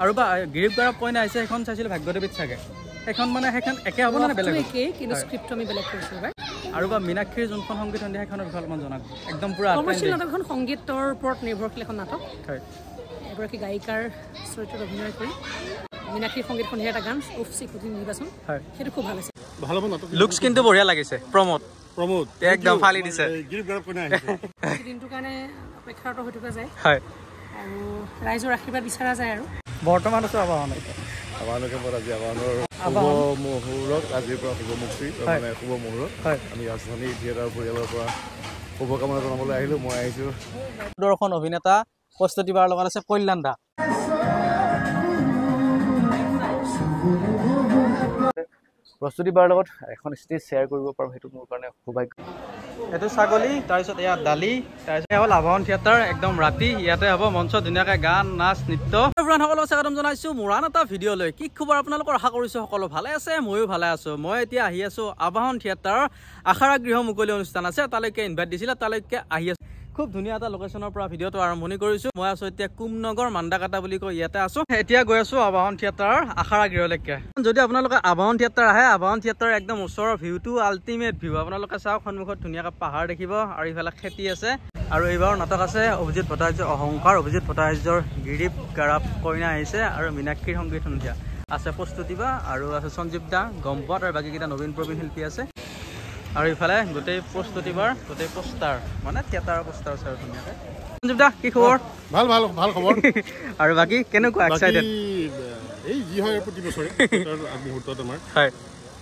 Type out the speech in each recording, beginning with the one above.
আৰু বা গিৰিপ গাৰা কইনা আহিছে এখন চাইছিল ভাগ্যদেৱীত চাগে এখন মানে সেইখন একে হ'ব না বেলেগ একে কিন্তু স্ক্ৰিপ্ট আমি বেলেগ কৰিছো ভাই আৰু বা মীনাক্ষীৰ যোনখন সংগীত সন্ধিয়া সেইখনৰ বিষয়ে অলপমান জনাওক একদম পুৰা কমাৰ্চিয়েল নাটকখন সংগীতৰ ওপৰত নিৰ্ভৰশীল এখন নাটক হয় এগৰাকী গায়িকাৰ চৰিত্ৰত অভিনয় কৰি মীনাক্ষীৰ সংগীত সন্ধিয়া এটা গান উফ চিকুটি নিৰ্বাচন হয় সেইটো খুব ভাল আছে ভাল হ'ব নাটক লুকছ কিন্তু বঢ়িয়া লাগিছে প্ৰমোদ একদম ফালি দিছে গিৰিপ গাৰা কইনা আহিছে দিনটোৰ কাৰণে অপেক্ষাৰত হৈ থকা যায় হয় আৰু ৰাইজৰ আশীৰ্বাদ বিচৰা যায় আৰু বৰ্তমান আছো আবাহন আমালোকে পৰা আজি আবাহনৰ শুভ মুহূৰ্তত আজিৰ পৰা শুভ মুক্তি মানে শুভ মুহূৰ্ত আমি ৰাজধানী থিয়েটাৰ পৰিয়ালৰ পৰা শুভকামনা জনাবলৈ আহিলোঁ মই আহিছোঁ দৰ্শন অভিনেতা প্ৰস্তুতি বাৰ লগত আছে কল্যাণ দা প্ৰস্তুতি বাৰ লগত এখন ষ্টেজ শ্বেয়াৰ কৰিব পাৰোঁ সেইটো মোৰ কাৰণে সৌভাগ্য এইটো ছাগলী তাৰপিছত এয়া দালি তাৰপিছত হ'ল আবাহন থিয়েটাৰ একদম ৰাতি ইয়াতে হ'ব মঞ্চত ধুনীয়াকৈ গান নাচ নৃত্য সকলো স্বাগতম জনাইছোঁ মোৰ আন এটা ভিডিঅ' লৈ কি খবৰ আপোনালোকৰ আশা কৰিছোঁ সকলো ভালে আছে ময়ো ভালে আছোঁ মই এতিয়া আহি আছোঁ আবাহন থিয়েটাৰৰ আখাৰা গৃহ মুকলি অনুষ্ঠান আছে তালৈকে ইনভাইট দিছিলে তালৈকে আহি আছোঁ খুব ধুনীয়া এটা লোকেশ্যনৰ পৰা ভিডিঅ'টো আৰম্ভণি কৰিছোঁ মই আছোঁ এতিয়া কুমনগৰ মান্দাকাটা বুলি কৈ ইয়াতে আছোঁ এতিয়া গৈ আছোঁ আবাহন থিয়েটাৰৰ আখাৰা গৃহলৈকে যদি আপোনালোকে আবাহন থিয়েটাৰ আহে আবাহন থিয়েটাৰৰ একদম ওচৰৰ ভিউটো আল্টিমেট ভিউ আপোনালোকে চাওক সন্মুখত ধুনীয়াকৈ পাহাৰ দেখিব আৰু ইফালে খেতি আছে আৰু এইবাৰ নাটক আছে অভিজিত ভট্টাচাৰ্যৰ অহংকাৰ অভিজিত ভট্টাচাৰ্যৰ গিৰিপ গাৰা কইনা আহিছে আৰু মীনাক্ষীৰ সংগীত সন্ধিয়া আছে প্ৰস্তুতিবা আৰু আছে সঞ্জীৱ দা গম্পত আৰু বাকীকেইটা নবীন প্ৰবীণ শিল্পী আছে আৰু ইফালে গোটেই প্ৰস্তুতিবাৰ গোটেই পোষ্টাৰ মানে থিয়েটাৰৰ পোষ্টাৰ আছে আৰু ধুনীয়াকৈ সঞ্জীৱ দা কি খবৰ ভাল ভাল ভাল খবৰ আৰু বাকী কেনেকুৱা এক্সাইটেড এই যি হয় প্ৰতি বছৰে মুহূৰ্তত আমাৰ হয়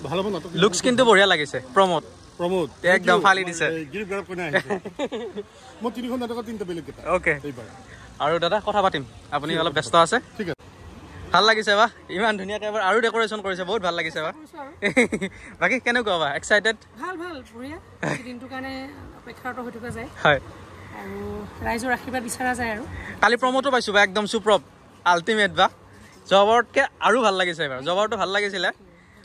ভাল হ'ব নাটক লুকছ কিন্তু বঢ়িয়া লাগিছে প্ৰমোদ একদম ফালি দিছে গিৰিপ গাৰা কইনা আহিছে মই তিনিখন নাটকত তিনিটা বেলেগ কেইটা অ'কে আৰু দাদা কথা পাতিম আপুনি অলপ ব্যস্ত আছে ঠিক আছে ভাল লাগিছে বা ইমান ধুনীয়াকৈ এবাৰ আৰু ডেক'ৰেশ্যন কৰিছে বহুত ভাল লাগিছে বা বাকী কেনেকুৱা বা এক্সাইটেড ভাল ভাল বঢ়িয়া দিনটোৰ কাৰণে অপেক্ষাৰত হৈ থকা যায় হয় আৰু ৰাইজৰ আশীৰ্বাদ বিচৰা যায় আৰু কালি প্ৰমোটো পাইছোঁ বা একদম চুপ্ৰভ আল্টিমেট বা জবৰতকৈ আৰু ভাল লাগিছে এবাৰ জবৰটো ভাল লাগিছিলে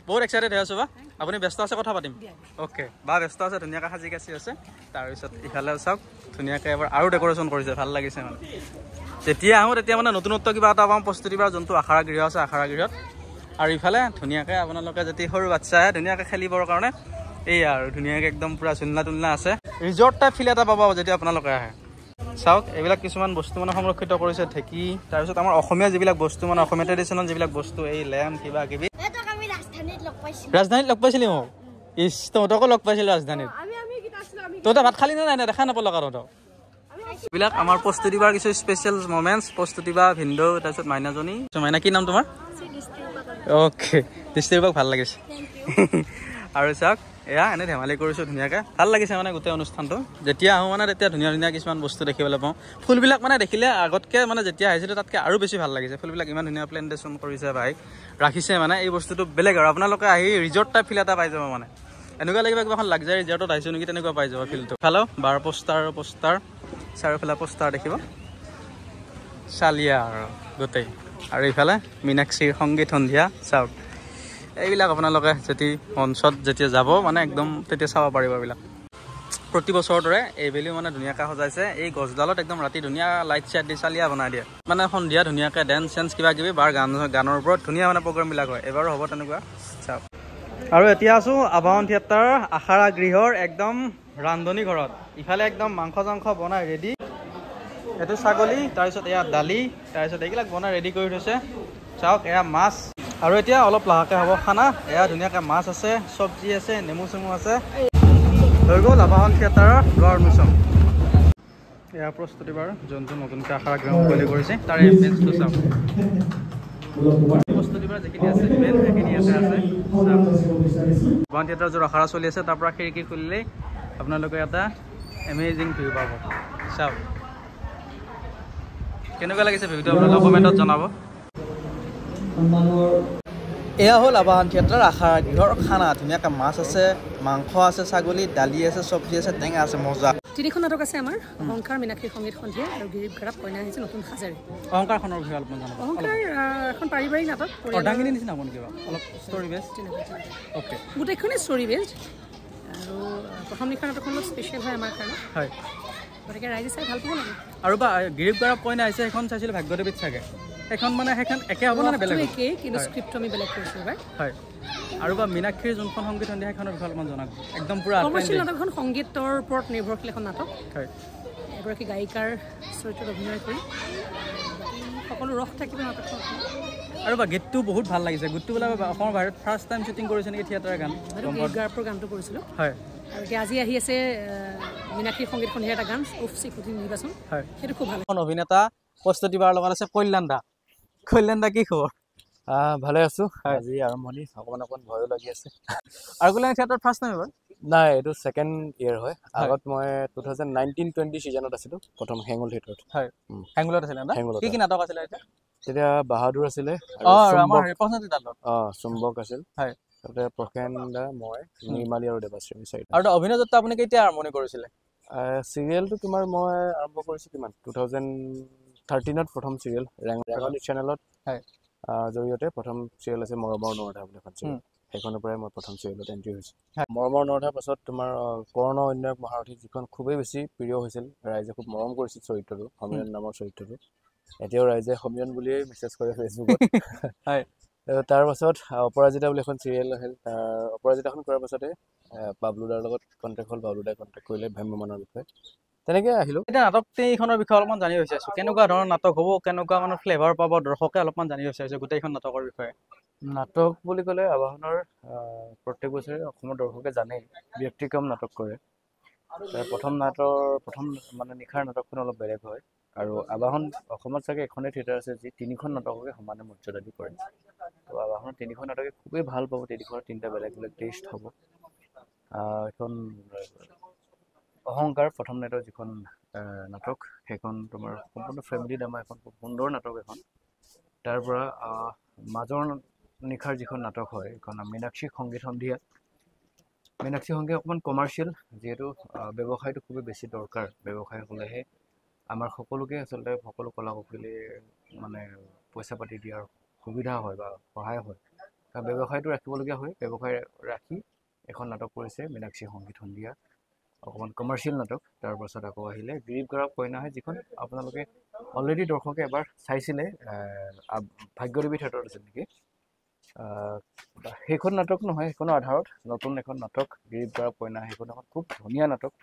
বহুত এক্সাইটেড হৈ আছোঁ বা আপুনি ব্যস্ত আছে কথা পাতিম অ'কে বা ব্যস্ত আছে ধুনীয়াকৈ সাজি কাচি আছে তাৰপিছত ইফালে চাওক ধুনীয়াকৈ এবাৰ আৰু ডেক'ৰেশ্যন কৰিছে ভাল লাগিছে মানে যেতিয়া আহোঁ তেতিয়া মানে নতুনত্ব কিবা এটা পাম প্ৰস্তুতিবাৰ যোনটো আখাৰা গৃহ আছে আখাৰা গৃহত আৰু ইফালে ধুনীয়াকৈ আপোনালোকে যদি সৰু বাচ্ছা আহে ধুনীয়াকৈ খেলিবৰ কাৰণে এই আৰু ধুনীয়াকৈ একদম পূৰা চুলনা তুলনা আছে ৰিজৰ্ট টাইপ ফিল এটা পাব যেতিয়া আপোনালোকে আহে চাওক এইবিলাক কিছুমান বস্তু মানে সংৰক্ষিত কৰিছে ঢেঁকী তাৰপিছত আমাৰ অসমীয়া যিবিলাক বস্তু মানে অসমীয়া ট্ৰেডিশ্যনেল যিবিলাক বস্তু এই লেম্প কিবা কিবি ৰাজধানীত লগ পাইছিলি মোক ইছ তহঁতকো লগ পাইছিলোঁ ৰাজধানীত তহঁতে ভাত খালি নে নাই দেখা নাপালোঁ তহঁতক এইবিলাক আমাৰ প্ৰস্তুতিবাৰ কিছু স্পেচিয়েল মমেণ্টছ প্ৰস্তুতিবা ভিন্দৌ তাৰপিছত মাইনাজনী মাইনা কি নাম তোমাৰ অ'কে দৃষ্টিবাক ভাল লাগিছে আৰু চাওক এয়া এনেই ধেমালি কৰিছোঁ ধুনীয়াকৈ ভাল লাগিছে মানে গোটেই অনুষ্ঠানটো যেতিয়া আহোঁ মানে তেতিয়া ধুনীয়া ধুনীয়া কিছুমান বস্তু দেখিবলৈ পাওঁ ফুলবিলাক মানে দেখিলে আগতকৈ মানে যেতিয়া আহিছিলোঁ তাতকৈ আৰু বেছি ভাল লাগিছে ফুলবিলাক ইমান ধুনীয়া প্লেণ্টেশ্যন কৰিছে ভাই ৰাখিছে মানে এই বস্তুটো বেলেগ আৰু আপোনালোকে আহি ৰিজৰ্ট টাইপ ফিল এটা পাই যাব মানে এনেকুৱা লাগিব কিবা এখন লাগজাৰী ৰিজৰ্টত আহিছোঁ নেকি তেনেকুৱা পাই যাব ফিলটো হেল্ল' বাৰ পোষ্টাৰ চাৰিওফালে পোষ্টাৰ দেখিব চালিয়া আৰু গোটেই আৰু ইফালে মীনাক্ষীৰ সংগীত সন্ধিয়া চাওক এইবিলাক আপোনালোকে যদি মঞ্চত যেতিয়া যাব মানে একদম তেতিয়া চাব পাৰিব এইবিলাক প্ৰতি বছৰৰ দৰে এইবেলিও মানে ধুনীয়াকৈ সজাইছে এই গছডালত একদম ৰাতি ধুনীয়া লাইট চাইট দি চালিয়া বনাই দিয়ে মানে সন্ধিয়া ধুনীয়াকৈ ডেন্স চেন্স কিবা কিবি বাৰ গানৰ ওপৰত ধুনীয়া মানে প্ৰগ্ৰেমবিলাক হয় এবাৰো হ'ব তেনেকুৱা চাওক আৰু এতিয়া আছোঁ আবাহন থিয়েটাৰৰ আখাৰা গৃহৰ একদম ৰান্ধনি ঘৰত ইফালে একদম মাংস চাংস বনাই ৰেডি এইটো ছাগলী তাৰপিছত এয়া দালি তাৰপিছত এইবিলাক বনাই ৰেডি কৰি থৈছে চাওক এয়া মাছ আৰু এতিয়া অলপ লাহেকৈ হ'ব খানা এয়া ধুনীয়াকৈ মাছ আছে চব্জি আছে নেমু চেমু আছে হৈ গ'ল আবাহন থিয়েটাৰৰ দুৱাৰ মুচন এয়া প্ৰস্তুতিবাৰ যোনটো নতুনকৈ আখাৰা গৃহ মুকলি কৰিছে তাৰে এম্বিয়েন্সটো চাওক প্ৰস্তুতিবাৰ যিখিনি আছে মেইন সেইখিনি ইয়াতে আছে আবাহন থিয়েটাৰ যোৰ আখাৰা চলি আছে তাৰ পৰা খিৰিকী খুলিলেই আপোনালোকে এটা এমেজিং ভিউ পাব চাওক কেনেকুৱা লাগিছে ভিডিঅ'টো আপোনালোকে কমেণ্টত জনাব এয়া হ'ল আবাহন থিয়েটাৰ আখাৰা গৃহৰ খানা ধুনীয়াকৈ মাছ আছে মাংস আছে ছাগলী দালি আছে চব্জি আছে টেঙা আছে মজা তিনিখন নাটক আছে আমাৰ অহংকাৰ মীনাক্ষীৰ সংগীত সন্ধিয়া আৰু গিৰিপ গাৰা কইনা আহিছে নতুন সাজাৰী অহংকাৰখনৰ বিষয়ে অলপমান জনাব অহংকাৰ এখন পাৰিবাৰিক নাটক অৰ্ধাংগিনী নিচিনা হ'ব কিবা অলপ ষ্টৰী বেছ অ'কে গোটেইখনেই ষ্টৰী বেছড আৰু প্ৰথম নিশা নাটকখন অলপ স্পেচিয়েল হয় আমাৰ কাৰণে হয় গতিকে ৰাইজে চাই ভাল পাব লাগে আৰু বা গিৰিপ গাৰা কইনা আহিছে সেইখন চাইছিলোঁ ভাগ্যদেৱীত চাগে এখন মানে সেইখন একে হ'ব নে বেলেগ একে কিন্তু স্ক্ৰিপ্টটো আমি বেলেগ কৰিছোঁ এবাৰ হয় আৰু বা মীনাক্ষীৰ যোনখন সংগীত সন্ধিয়া সেইখনৰ বিষয়ে অলপমান জনাওক একদম পুৰা কমাৰ্চিয়েল নাটকখন সংগীতৰ ওপৰত নিৰ্ভৰশীল এখন নাটক হয় এগৰাকী গায়িকাৰ চৰিত্ৰত অভিনয় কৰি সকলো ৰস থাকিব নাটকখন আৰু বা গীতটো বহুত ভাল লাগিছে গীতটো বোলে অসমৰ বাহিৰত ফাৰ্ষ্ট টাইম শ্বুটিং কৰিছে নেকি থিয়েটাৰৰ গান গাৰ্পৰ গানটো কৰিছিলোঁ হয় আৰু এতিয়া আজি আহি আছে মীনাক্ষীৰ সংগীত সন্ধিয়া এটা গান উফ চিকুটি নিৰ্বাচন হয় সেইটো খুব ভাল অভিনেতা প্ৰস্তুতি বাৰ লগত আছে কল্যাণ দা কি খবৰ ভালে আছো আজি আৰম্ভণি অকণমান ভয়ো লাগি আছে আৰু কল্যাণ থিয়েটাৰত ফাৰ্ষ্ট টাইম এবাৰ নাই এইটো ছেকেণ্ড ইয়েৰ হয় আগত মই 2019-20 ছিজনত আছিলোঁ প্ৰথম হেঙুল থিয়েটাৰত হয় হেঙুলত আছিলে না কি নাটক আছিলে এতিয়া তেতিয়া বাহাদুৰ আছিলে চুম্বক আছিল হয় তাতে প্ৰসেন দা মই নিৰ্মালী আৰু দেৱাশ্ৰী চাৰিটা আৰু অভিনয়ত আপুনি কেতিয়া আৰম্ভণি কৰিছিলে চিৰিয়েলটো তোমাৰ মই আৰম্ভ কৰিছোঁ কিমান 2013ত প্ৰথম চিৰিয়েল ৰেঙনি চেনেলত জৰিয়তে প্ৰথম চিৰিয়েল আছে মৰমৰ নৰধা বুলি এখন চিৰিয়েল সেইখনৰ পৰাই মই প্ৰথম চিৰিয়েলত এণ্ট্ৰি হৈছোঁ মৰমৰ নৰধাৰ পাছত তোমাৰ কৰ্ণ অন্যায়ক মহাৰথী যিখন খুবেই বেছি প্ৰিয় হৈছিল ৰাইজে খুব মৰম কৰিছিল চৰিত্ৰটো সমীৰণ নামৰ চৰিত্ৰটো এতিয়াও ৰাইজে সমীৰণ বুলিয়েই মেছেজ কৰে ফেচবুকত হয় তাৰ পাছত অপৰাজিতা বুলি এখন চিৰিয়েল আহিল অপৰাজিতাখন কৰাৰ পাছতে বাবলুদাৰ লগত কণ্টেক্ট হ'ল বাবলুদাই কণ্টেক্ট কৰিলে ভ্ৰাম্যমানৰ বিষয়ে তেনেকৈ আহিলোঁ এতিয়া নাটক এইখনৰ বিষয়ে অলপমান জানিব বিচাৰিছোঁ কেনেকুৱা ধৰণৰ নাটক হ'ব কেনেকুৱা মানে ফ্লেভাৰ পাব দৰ্শকে অলপমান জানিব বিচাৰিছোঁ গোটেইখন নাটকৰ বিষয়ে নাটক বুলি ক'লে আবাহনৰ প্ৰত্যেক বছৰে অসমৰ দৰ্শকে জানেই ব্যক্তিক্ৰম নাটক কৰে প্ৰথম মানে নিশাৰ নাটকখন অলপ বেলেগ হয় আৰু আবাহন অসমত চাগে এখনেই থিয়েটাৰ আছে যি 3খন নাটককে সমানে মৰ্যাদা দি কৰে তো আবাহনৰ 3খন নাটকে খুবেই ভাল পাব 3খনৰ 3টা বেলেগ বেলেগ টেষ্ট হ'ব এখন অহংকাৰ প্ৰথম নাটক যিখন নাটক সেইখন তোমাৰ সম্পূৰ্ণ ফেমিলি ড্ৰামা এখন খুব সুন্দৰ নাটক এখন তাৰ পৰা মাজৰ নিশাৰ যিখন নাটক হয় এইখন মীনাক্ষী সংগীত সন্ধিয়া মীনাক্ষী সন্ধিয়া অকণমান কমাৰ্চিয়েল যিহেতু ব্যৱসায়টো খুবেই বেছি দৰকাৰ ব্যৱসায় হ'লেহে আমাৰ সকলোকে আচলতে সকলো কলা কৌশলী মানে পইচা পাতি দিয়াৰ সুবিধা হয় বা সহায় হয় কাৰণ ব্যৱসায়টো ৰাখিবলগীয়া হয় ব্যৱসায় ৰাখি এখন নাটক কৰিছে মীনাক্ষী সংগীত সন্ধিয়া অকণমান কমাৰ্চিয়েল নাটক তাৰ পাছত আকৌ আহিলে গিৰিপ গৰাক কইনাহে যিখন আপোনালোকে অলৰেডি দৰ্শকে এবাৰ চাইছিলে ভাগ্যদেৱী থিয়েটাৰত আছিল নেকি সেইখন নাটক নহয় সেইখনৰ আধাৰত নতুন এখন নাটক গিৰিপ গৰাক কইনা সেইখন এখন খুব ধুনীয়া নাটক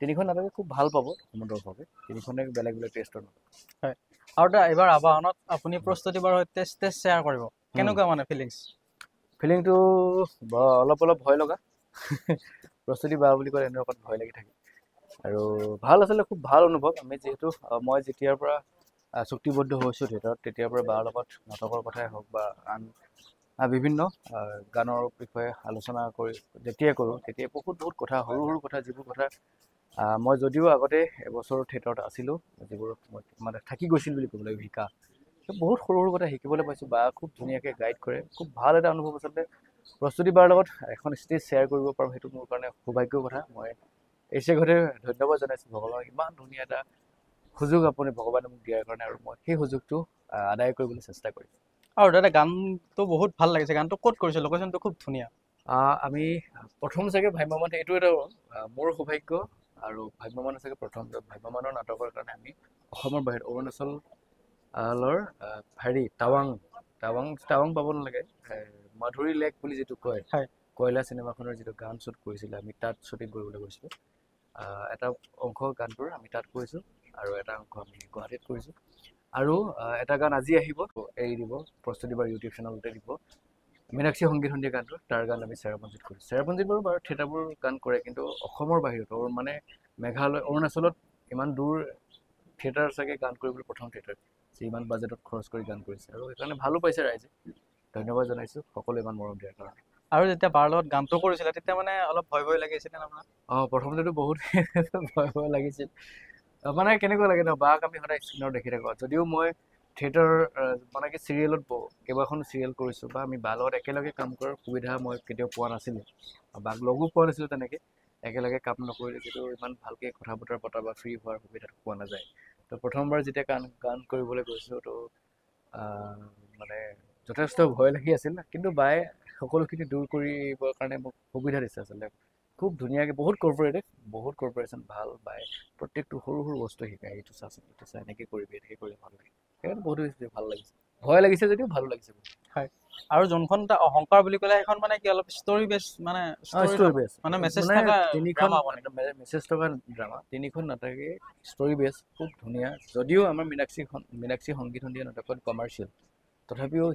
3খন নাটকে খুব ভাল পাব অসমৰ দৰ্শকে 3খনে বেলেগ বেলেগ টেষ্টৰ নাটক হয় আৰু এইবাৰ আবাহনত আপুনি প্ৰস্তুতি বাৰ সৈতে ষ্টেজ শ্বেয়াৰ কৰিব কেনেকুৱা মানে ফিলিংটো অলপ ভয় লগা প্ৰস্তুতি বা বুলি ক'লে এনেকুৱা ভয় লাগি থাকে আৰু ভাল আচলতে খুব ভাল অনুভৱ আমি যিহেতু মই যেতিয়াৰ পৰা চুক্তিবদ্ধ হৈছোঁ থিয়েটাৰত তেতিয়াৰ পৰা বাৰ লগত নাটকৰ কথাই হওক বা আন বিভিন্ন গানৰ বিষয়ে আলোচনা কৰি যেতিয়াই কৰোঁ তেতিয়াই বহুত কথা সৰু কথা যিবোৰ কথা মই যদিও আগতে এবছৰ থিয়েটাৰত আছিলোঁ যিবোৰ মানে থাকি গৈছিল বুলি ক'ব লাগিব শিকা বহুত সৰু কথা শিকিবলৈ পাইছোঁ বা খুব ধুনীয়াকৈ গাইড কৰে খুব ভাল এটা অনুভৱ আচলতে প্ৰস্তুতি বাৰ লগত এখন ষ্টেজ শ্বেয়াৰ কৰিব পাৰোঁ সেইটো মোৰ কাৰণে সৌভাগ্যৰ কথা মই এইচেগতে ধন্যবাদ জনাইছোঁ ভগৱানক ইমান ধুনীয়া এটা সুযোগ আপুনি ভগৱানে মোক দিয়াৰ কাৰণে আৰু মই সেই সুযোগটো আদায় কৰিবলৈ চেষ্টা কৰিম আৰু দাদা গানটো বহুত ভাল লাগিছে গানটো ক'ত কৰিছে লোকেশ্যনটো খুব ধুনীয়া আমি প্ৰথম চাগে ভ্ৰাম্যমান এইটো এটা মোৰ সৌভাগ্য আৰু ভ্ৰাম্যমান চাগে প্ৰথম ভ্ৰাম্যমানৰ নাটকৰ কাৰণে আমি অসমৰ বাহিৰত অৰুণাচলৰ টাৱাং পাব নালাগে মাধুৰী লেক বুলি যিটো কয় কয়লা চিনেমাখনৰ যিটো গান শ্বুট কৰিছিলে আমি তাত শ্বুটিং কৰিবলৈ গৈছিলোঁ এটা অংশ গানটোৰ আমি তাত কৰিছোঁ আৰু এটা অংশ আমি গুৱাহাটীত কৰিছোঁ আৰু এটা গান আজি আহিব এৰি দিব প্ৰস্তুতি বাৰ ইউটিউব চেনেলতে দিব মীনাক্ষী সংগীত সন্ধিয়া গানটো তাৰ গান আমি চেৰাপুঞ্জীত কৰিছোঁ চেৰাপুঞ্জীত বাৰু থিয়েটাৰবোৰ গান কৰে কিন্তু অসমৰ বাহিৰত মানে মেঘালয় অৰুণাচলত ইমান দূৰ থিয়েটাৰ চাগে গান কৰিবলৈ প্ৰথম থিয়েটাৰ যি ইমান বাজেটত খৰচ কৰি গান কৰিছে আৰু সেইকাৰণে ভালো পাইছে ৰাইজে ধন্যবাদ জনাইছোঁ সকলোৱে ইমান মৰম দিয়াৰ কাৰণে আৰু যেতিয়া বাৰ লগত গানটো কৰিছিলে তেতিয়া মানে অলপ ভয় লাগিছিল প্ৰথমতেতো বহুত ভয় লাগিছিল মানে কেনেকুৱা লাগে ন বাক আমি সদায় স্ক্ৰীণত দেখি থাকোঁ যদিও মই থিয়েটাৰ মানে কি চিৰিয়েলত কেইবাখনো চিৰিয়েল কৰিছোঁ বা আমি বাৰ লগত একেলগে কাম কৰাৰ সুবিধা মই কেতিয়াও পোৱা নাছিলোঁ বাক লগো পোৱা নাছিলোঁ তেনেকৈ একেলগে কাম নকৰিলে যিটো ইমান ভালকৈ কথা বতৰা পতা বা ফ্ৰী হোৱাৰ সুবিধাটো পোৱা নাযায় তো প্ৰথমবাৰ যেতিয়া গান কৰিবলৈ গৈছোঁ তো মানে যথেষ্ট ভয় লাগি আছিল কিন্তু বায়ে সকলোখিনি দূৰ কৰিবৰ কাৰণে মোক সুবিধা দিছে আচলতে খুব ধুনীয়াকৈ বহুত কৰ্পৰেশ্যন ভাল বাই প্ৰত্যেকটো সৰু বস্তু শিকায় এইটো চা এনেকৈ কৰিবি এনেকৈ কৰিলে ভাল লাগে সেইকাৰণে বহুত বেছি ভাল লাগিছে ভয় লাগিছে যদিও ভালো লাগিছে হয় আৰু যোনখন অহংকাৰ বুলি ক'লে সেইখন মানে কি অলপ ষ্টৰী বেছ মানে ষ্টৰী বেছ মানে মেছেজ থকা তিনিখন মেছেজ থকা ড্ৰামা তিনিখন নাটকে ষ্টৰী বেছ খুব ধুনীয়া যদিও আমাৰ মীনাক্ষী সংগীত সন্ধিয়া নাটকত কমাৰ্চিয়েল তথাপিও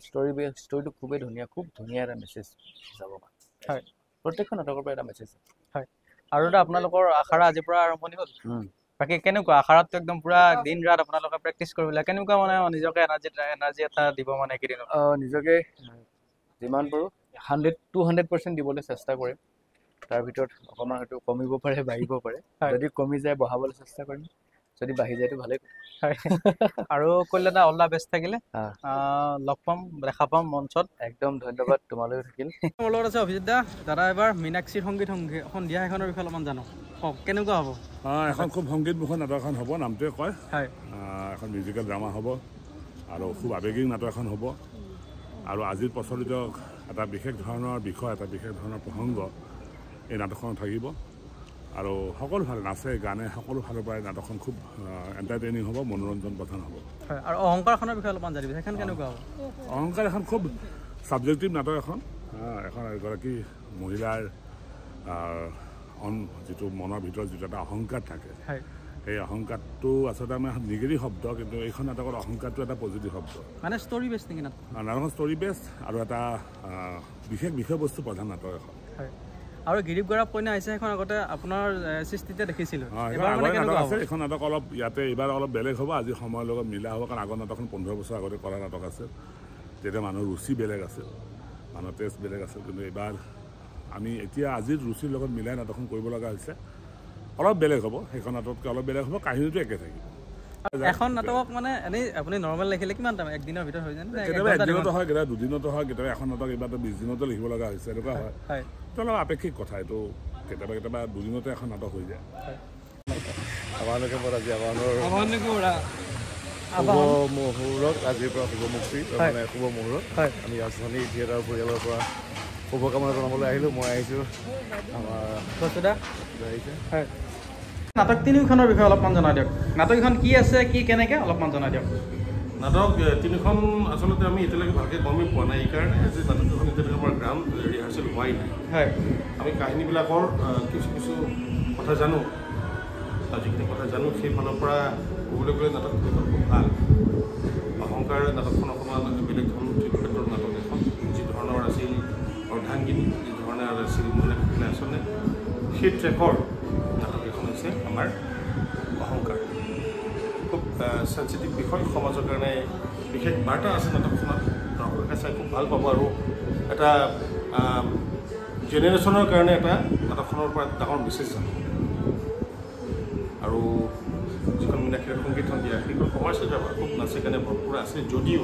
ষ্টৰীটো খুবেই ধুনীয়া খুব ধুনীয়া এটা মেছেজ যাব মানে হয় প্ৰত্যেকখন নাটকৰ পৰা এটা মেছেজ হয় আৰু এটা আপোনালোকৰ আখৰা আজিৰ পৰা আৰম্ভণি হ'ল বাকী কেনেকুৱা আখৰাতটো একদম পুৰা দিন ৰাত আপোনালোকে প্ৰেক্টিচ কৰিবলৈ কেনেকুৱা মানে নিজকে এনাৰ্জি এটা দিব মানে এইকেইদিনত নিজকে যিমান পাৰোঁ 100% দিবলৈ চেষ্টা কৰিম তাৰ ভিতৰত অকণমান হয়তো কমিব পাৰে বাঢ়িব পাৰে যদি কমি যায় বঢ়াবলৈ চেষ্টা কৰিম যদি বাঢ়ি যায়তো ভালেই হয় আৰু কল্যাণা অল দা বেষ্ট থাকিলে লগ পাম দেখা পাম মঞ্চত একদম ধন্যবাদ তোমালৈও থাকিল মোৰ লগত আছে অভিজিত দা দাদা এবাৰ মীনাক্ষীৰ সংগীত সন্ধিয়া এখনৰ বিষয়ে অলপমান জানো কওক কেনেকুৱা হ'ব এখন খুব সংগীতমুখৰ নাটক এখন হ'ব নামটোৱে কয় হয় এখন মিউজিকেল ড্ৰামা হ'ব আৰু খুব আৱেগিক নাটক এখন হ'ব আৰু আজিৰ প্ৰচলিত এটা বিশেষ ধৰণৰ বিষয় এটা বিশেষ ধৰণৰ প্ৰসংগ এই নাটকখন থাকিব আৰু সকলো ফালে নাচে গানে সকলো ফালৰ পৰাই নাটকখন খুব এণ্টাৰটেইনিং হ'ব মনোৰঞ্জন প্ৰধান হ'ব আৰু অহংকাৰখনৰ বিষয়ে অলপমান জানিব সেইখন কেনেকুৱা হ'ব অহংকাৰ এখন খুব ছাবজেক্টিভ নাটক এখন এগৰাকী মহিলাৰ যিটো মনৰ ভিতৰত যিটো এটা অহংকাৰ থাকে সেই অহংকাৰটো আচলতে আমাৰ নিগেটিভ শব্দ কিন্তু এইখন নাটকত অহংকাৰটো এটা পজিটিভ শব্দ মানে ষ্টৰী বেছ নেকি নাটকখন ষ্টৰী বেছ আৰু এটা বিশেষ বিষয়বস্তু প্ৰধান নাটক এখন আৰু গিৰিপ গৌৰৱ কন্যা আহিছে সেইখন আগতে আপোনাৰ সৃষ্টিতে দেখিছিলোঁ এইখন নাটক অলপ ইয়াতে এইবাৰ অলপ বেলেগ হ'ব আজি সময়ৰ লগত মিলা হ'ব কাৰণ আগৰ নাটকখন 15 বছৰ আগতে কৰা নাটক আছে তেতিয়া মানুহৰ ৰুচি বেলেগ আছিল মানুহৰ টেষ্ট বেলেগ আছিল কিন্তু এইবাৰ আমি এতিয়া আজিৰ ৰুচিৰ লগত মিলাই নাটকখন কৰিব লগা হৈছে অলপ বেলেগ হ'ব সেইখন নাটকতকৈ অলপ বেলেগ হ'ব কাহিনীটো একে থাকিব এখন নাটকক মানে এনেই আপুনি নৰ্মেল লিখিলে কিমান টাইম একদিনৰ ভিতৰত হৈ যায় কেতিয়াবা একদিনতো হয় কেতিয়াবা দুদিনতো হয় কেতিয়াবা এখন নাটক এইবাৰতো 20 দিনতো লিখিব লগা হৈছে এনেকুৱা হয় এইটো অলপ আপেক্ষিক কথা এইটো কেতিয়াবা দুদিনতে এখন নাটক হৈ যায় আমালোকে পৰা আজি শুভ মুহূৰ্তত আজিৰ পৰা শুভ মুক্তি মানে শুভ মুহূৰ্তত আমি ৰাজধানী থিয়েটাৰ পৰিয়ালৰ পৰা শুভকামনা জনাবলৈ আহিলোঁ মই আহিছোঁ আমাৰ আহিছে নাটক তিনিখনৰ বিষয়ে অলপমান জনাই দিয়ক নাটকখন কি আছে কি কেনেকৈ অলপমান জনাই দিয়ক নাটক তিনিখন আচলতে আমি এতিয়ালৈকে ভালকৈ গমেই পোৱা নাই এইকাৰণে যে নাটকখন এতিয়ালৈকে আমাৰ গ্ৰাউণ্ড ৰিহাৰ্চেল হোৱাই নাই আমি কাহিনীবিলাকৰ কিছু কথা জানো যিখিনি কথা জানো সেইফালৰ পৰা ক'বলৈ গ'লে নাটক তিনিখন খুব ভাল অহংকাৰ নাটকখন অকণমান বেলেগ ধৰণৰ ক্ষেত্ৰৰ নাটক এখন যি ধৰণৰ আছিল অৰ্ধাংগিনী যি ধৰণে আছিল মহিলাসকলে আচলতে সেই ট্ৰেকৰ নাটক এখন হৈছে আমাৰ অহংকাৰ খুব চেঞ্চিটিভ বিষয় সমাজৰ কাৰণে বিশেষ বাৰ্তা আছে নাটকখনত দৰ্শকে চাই খুব ভাল পাব আৰু এটা জেনেৰেশ্যনৰ কাৰণে এটা নাটকখনৰ পৰা ডাঙৰ মেছেজ যাব আৰু যিখন মীনাক্ষীৰ সংগীত সন্ধিয়া সেইখন কমাৰ্চিয়েল ড্ৰামা খুব নাচে কাৰণে ভৰপূৰ আছে যদিও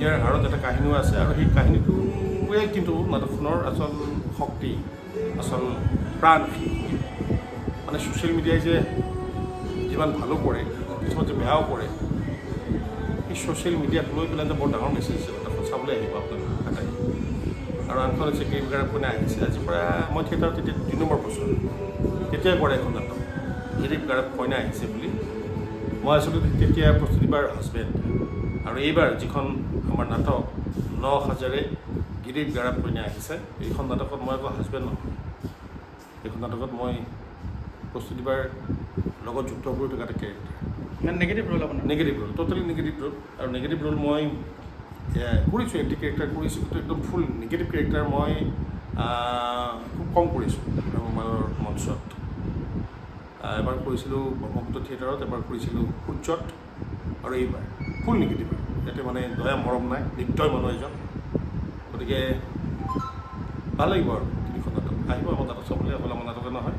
ইয়াৰ আঁৰত এটা কাহিনীও আছে আৰু সেই কাহিনীটোৱে কিন্তু নাটকখনৰ আচল শক্তি আচল প্ৰাণ মানে ছ'চিয়েল মিডিয়াই যে যিমান ভালো কৰে কিছুমান যে বেয়াও কৰে সেই ছ'চিয়েল মিডিয়াক লৈ পেলাই যে বৰ ডাঙৰ মেছেজ নাটকখন চাবলৈ আহিব আপোনালোক আটাই আৰু আনখন হৈছে গিৰিপ গৌৰৱ কন্যা আহিছে আজিৰ পৰা মই থিয়েটাৰত তেতিয়া 2 নম্বৰ বছৰ তেতিয়াই কৰে এখন নাটক গিৰিপ গৌৰৱ কন্যা আহিছে বুলি মই আচলতে তেতিয়া প্ৰস্তুতিবাৰ হাজবেণ্ড আৰু এইবাৰ যিখন আমাৰ নাটক 9 হাজাৰে গিৰিপ গৌৰৱ কন্যা আহিছে এইখন নাটকত মই আকৌ হাজবেণ্ড নহয় এইখন নাটকত মই প্ৰস্তুতিবাৰ লগত যুক্ত কৰি থকা এটা কেৰেক্টাৰ নেগেটিভ ৰোল আপোনাৰ negative role totally negative role আৰু নেগেটিভ ৰোল মই কৰিছোঁ এণ্টি কেৰেক্টাৰ কৰিছোঁ কিন্তু একদম ফুল নেগেটিভ কেৰেক্টাৰ মই খুব কম কৰিছোঁ আমাৰ মঞ্চত এবাৰ কৰিছিলোঁ ব্ৰহ্মপুত্ৰ থিয়েটাৰত এবাৰ কৰিছিলোঁ সূৰ্যত আৰু এইবাৰ ফুল নেগেটিভ ইয়াতে মানে দয়া মৰম নাই নিৰ্দয় মানুহ এজন গতিকে ভাল লাগিব আৰু তিনিখন নাটক আহিব আমাৰ নাটক চাবলৈ অকল আমাৰ নাটকে নহয়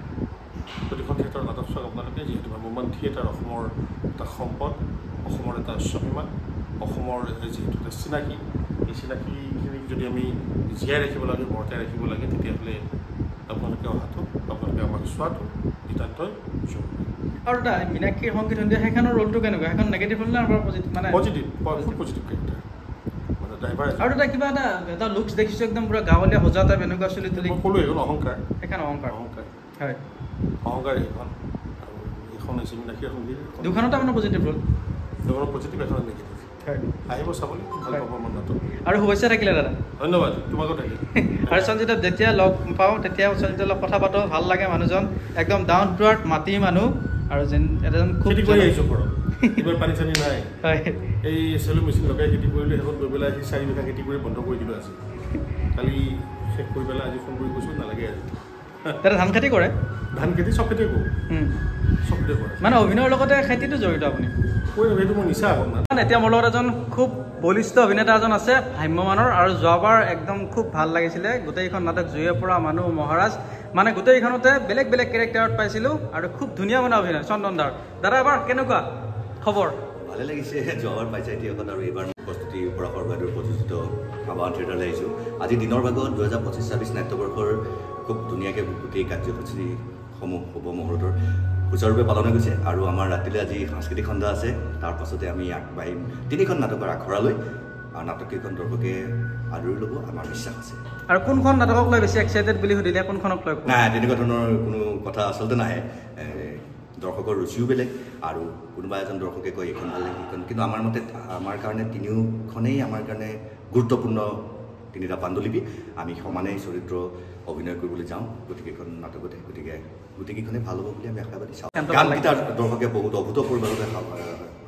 প্ৰতিখন থিয়েটাৰৰ নাটক চাওক আপোনালোকে যিহেতু ভ্ৰাম্যমান থিয়েটাৰ অসমৰ এটা সম্পদ অসমৰ এটা স্বাভিমান অসমৰ যিহেতু এটা চিনাকি এই চিনাকিখিনিক যদি আমি জীয়াই ৰাখিব লাগে বৰ্তাই ৰাখিব লাগে তেতিয়াহ'লে আপোনালোকে অহাটো আপোনালোকে আমাক চোৱাটো নিতান্তই জৰুৰী আৰু দাদা মীনাক্ষীৰ সংগীত সন্ধিয়া সেইখনৰ ৰোলটো কেনেকুৱা সেইখন নেগেটিভ ৰোল নে আমাৰ পজিটিভ মানে পজিটিভ ফুল পজিটিভ কেৰেক্টাৰ মানে ড্ৰাইভাৰ আৰু দাদা কিবা এটা লুকছ দেখিছোঁ একদম পুৰা গাঁৱলীয়া সজা টাইপ এনেকুৱা চলি তুলি মই ক'লোঁ এইখন অহংকাৰ সেইখন অহংকাৰ হয় অহংকাৰ সেইখন আৰু এইখন হৈছে মীনাক্ষীৰ সংগীত দুখনতে আপোনাৰ পজিটিভ ৰোল দুখনৰ পজিটিভ এখন নেগেটিভ আহিব চাবলৈ ভাল পাব মোৰ নাটক আৰু শুভেচ্ছা থাকিলে দাদা ধন্যবাদ তোমাকো থাকিল আৰু সঞ্জিতক যেতিয়া লগ পাওঁ তেতিয়া সঞ্জিতৰ লগত কথা পাতো ভাল লাগে মানুহজন একদম ডাউন টু আৰ্থ মাটি মানুহ আৰু যেন এজন খুব খেতি কৰি আহিছোঁ ঘৰত এইবাৰ পানী চানী নাই হয় এই চেলো মেচিন লগাই খেতি কৰিলোঁ শেষত গৈ পেলাই আজি 4 বিঘা খেতি কৰি বন্ধ কৰি দিলোঁ আজি কালি শেষ কৰি পেলাই আজি ফোন কৰি কৈছোঁ নালাগে আজি দাদা ধান খেতি কৰে ধান খেতি চব খেতিয়ে কৰোঁ চব খেতিয়ে কৰে মানে অভিনয়ৰ লগতে খেতিটো জড়িত আপুনি কৈ সেইটো মোৰ নিচা অকণমান এতিয়া মোৰ লগত এজন খুব বলিষ্ঠ অভিনেতা এজন আছে ভ্ৰাম্যমানৰ আৰু যোৱাবাৰ একদম খুব ভাল লাগিছিলে গোটেইখন নাটক জুয়ে পৰা মানুহ মহাৰাজ মানে গোটেইখনতে বেলেগ বেলেগ কেৰেক্টাৰত পাইছিলোঁ আৰু খুব ধুনীয়া মানে অভিনয় চন্দন দাৰ দাদা এবাৰ কেনেকুৱা খবৰ ভালে লাগিছে যোৱাবাৰ পাইছে এতিয়াখন আৰু এইবাৰ প্ৰস্তুতি পৰাশৰ বাইদেউৰ প্ৰযোজিত আবাহন থিয়েটাৰলৈ আহিছোঁ আজি দিনৰ ভাগত 2025-26 নাট্যবৰ্ষৰ খুব ধুনীয়াকৈ গোটেই কাৰ্যসূচীসমূহ হ'ব মুহূৰ্তৰ সুচাৰুৰূপে পালন হৈ গৈছে আৰু আমাৰ ৰাতিলৈ আজি সাংস্কৃতিক সন্ধ্যা আছে তাৰ পাছতে আমি আগবাঢ়িম 3খন নাটকৰ আখৰালৈ আৰু নাটককেইখন দৰ্শকে আদৰি ল'ব আমাৰ বিশ্বাস আছে আৰু কোনখন নাটকক লৈ বেছি এক্সাইটেড বুলি সুধিলে কোনখনক লৈ নাই তেনেকুৱা ধৰণৰ কোনো কথা আচলতে নাহে দৰ্শকৰ ৰুচিও বেলেগ আৰু কোনোবা এজন দৰ্শকে কয় এইখন ভাল লাগে সেইখন কিন্তু আমাৰ মতে আমাৰ কাৰণে তিনিওখনেই আমাৰ কাৰণে গুৰুত্বপূৰ্ণ 3টা পাণ্ডুলিপি আমি সমানেই চৰিত্ৰ অভিনয় কৰিবলৈ যাওঁ গোটেইকেইখন নাটকতে গতিকে গোটেইকেইখনেই ভাল হ'ব বুলি আমি আশাবাদী চাওঁ গানকেইটা দৰ্শকে বহুত অভূতপূৰ্বভাৱে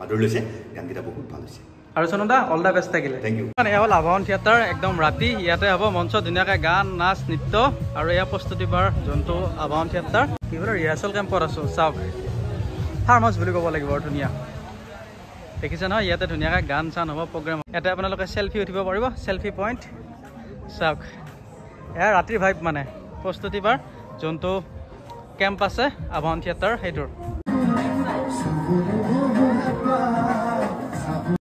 আদৰি লৈছে গানকেইটা বহুত ভাল হৈছে আৰু চন্দন দা অল দ্য বেষ্ট থাকিলে থেংক ইউ এয়া হ'ল আবাহন থিয়েটাৰ একদম ৰাতি ইয়াতে হ'ব মঞ্চ ধুনীয়াকৈ গান নাচ নৃত্য আৰু এয়া প্ৰস্তুতি বাৰ যোনটো আবাহন থিয়েটাৰ কি হ'ল ৰিহাৰ্চেল কেম্পত আছোঁ চাওক ফাৰ্ম হাউচ বুলি ক'ব লাগিব আৰু ধুনীয়া দেখিছে নহয় ইয়াতে ধুনীয়াকৈ গান চান হ'ব প্ৰগ্ৰেম ইয়াতে আপোনালোকে চেল্ফি উঠিব পাৰিব চেল্ফি পইণ্ট চাওক এয়া ৰাতিৰ ভাইব মানে প্ৰস্তুতি বাৰ যোনটো কেম্প আছে আবাহন থিয়েটাৰ সেইটোৰ